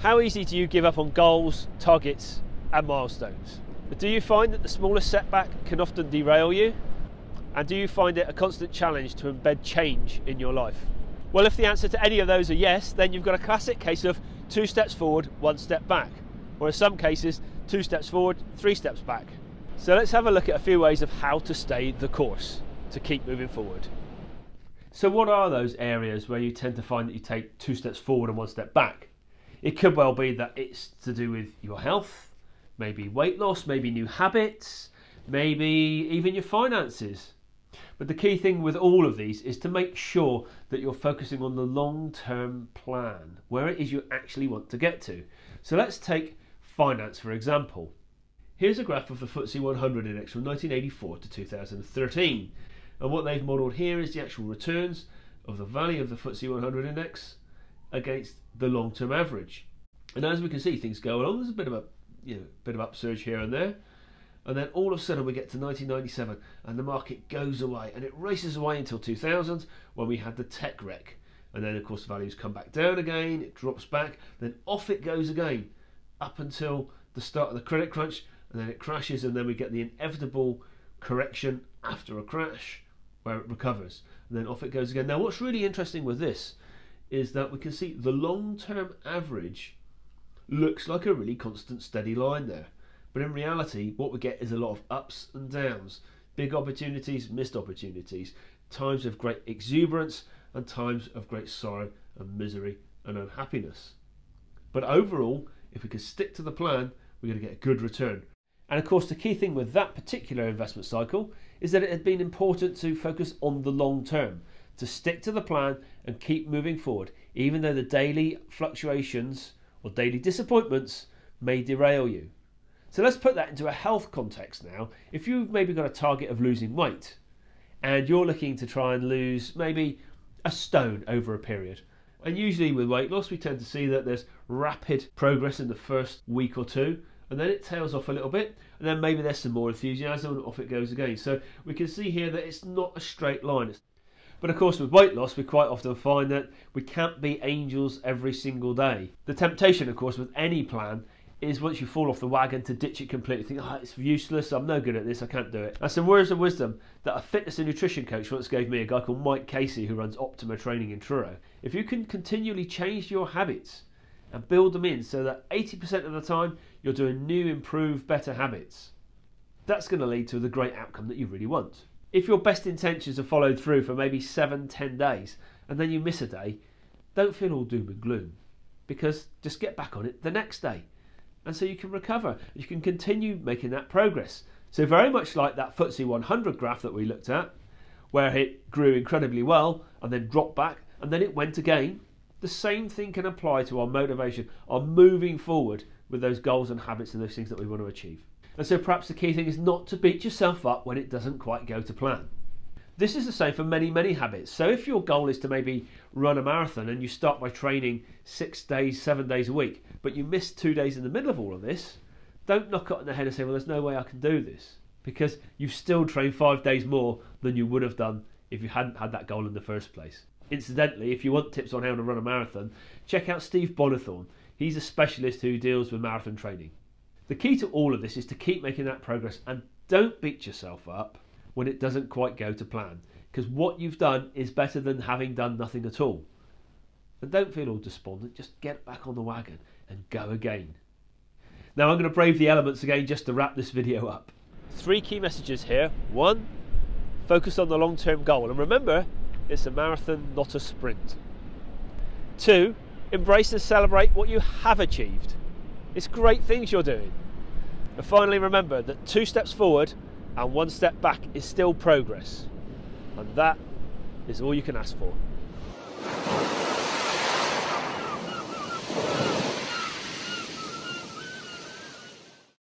How easy do you give up on goals, targets and milestones? Do you find that the smallest setback can often derail you? And do you find it a constant challenge to embed change in your life? Well, if the answer to any of those are yes, then you've got a classic case of 2 steps forward, 1 step back. Or in some cases, 2 steps forward, 3 steps back. So let's have a look at a few ways of how to stay the course, to keep moving forward. So what are those areas where you tend to find that you take 2 steps forward and 1 step back? It could well be that it's to do with your health, maybe weight loss, maybe new habits, maybe even your finances. But the key thing with all of these is to make sure that you're focusing on the long-term plan, where it is you actually want to get to. So let's take finance, for example. Here's a graph of the FTSE 100 index from 1984 to 2013. And what they've modelled here is the actual returns of the value of the FTSE 100 index against the long-term average. And as we can see, things go along. There's a bit of upsurge here and there. And then all of a sudden we get to 1997 and the market goes away, and it races away until 2000 when we had the tech wreck. And then of course the values come back down again, it drops back, then off it goes again up until the start of the credit crunch, and then it crashes, and then we get the inevitable correction after a crash where it recovers, and then off it goes again. Now what's really interesting with this is that we can see the long-term average looks like a really constant steady line there. But in reality, what we get is a lot of ups and downs, big opportunities, missed opportunities, times of great exuberance and times of great sorrow and misery and unhappiness. But overall, if we can stick to the plan, we're going to get a good return. And of course, the key thing with that particular investment cycle is that it had been important to focus on the long term, to stick to the plan and keep moving forward, even though the daily fluctuations or daily disappointments may derail you. So let's put that into a health context now. If you've maybe got a target of losing weight and you're looking to try and lose maybe a stone over a period, and usually with weight loss we tend to see that there's rapid progress in the first week or two, and then it tails off a little bit, and then maybe there's some more enthusiasm and off it goes again. So we can see here that it's not a straight line. But of course with weight loss we quite often find that we can't be angels every single day. The temptation of course with any plan is once you fall off the wagon to ditch it completely, think, oh, it's useless, I'm no good at this, I can't do it. And some words of wisdom that a fitness and nutrition coach once gave me, a guy called Mike Casey who runs Optima Training in Truro. If you can continually change your habits and build them in so that 80% of the time you're doing new, improved, better habits, that's going to lead to the great outcome that you really want. If your best intentions are followed through for maybe 7-10 days and then you miss a day, don't feel all doom and gloom, because just get back on it the next day. And so you can recover, you can continue making that progress. So very much like that FTSE 100 graph that we looked at, where it grew incredibly well and then dropped back and then it went again, the same thing can apply to our motivation, our moving forward with those goals and habits and those things that we want to achieve. And so perhaps the key thing is not to beat yourself up when it doesn't quite go to plan. This is the same for many, many habits. So if your goal is to maybe run a marathon and you start by training 6 days, 7 days a week, but you miss 2 days in the middle of all of this, don't knock it on the head and say, well, there's no way I can do this, because you've still trained 5 days more than you would have done if you hadn't had that goal in the first place. Incidentally, if you want tips on how to run a marathon, check out Steve Bonithorn. He's a specialist who deals with marathon training. The key to all of this is to keep making that progress and don't beat yourself up when it doesn't quite go to plan, because what you've done is better than having done nothing at all. And don't feel all despondent, just get back on the wagon and go again. Now I'm going to brave the elements again just to wrap this video up. 3 key messages here. 1, focus on the long-term goal, and remember, it's a marathon, not a sprint. 2, embrace and celebrate what you have achieved. It's great things you're doing. And finally, remember that 2 steps forward and 1 step back is still progress. And that is all you can ask for.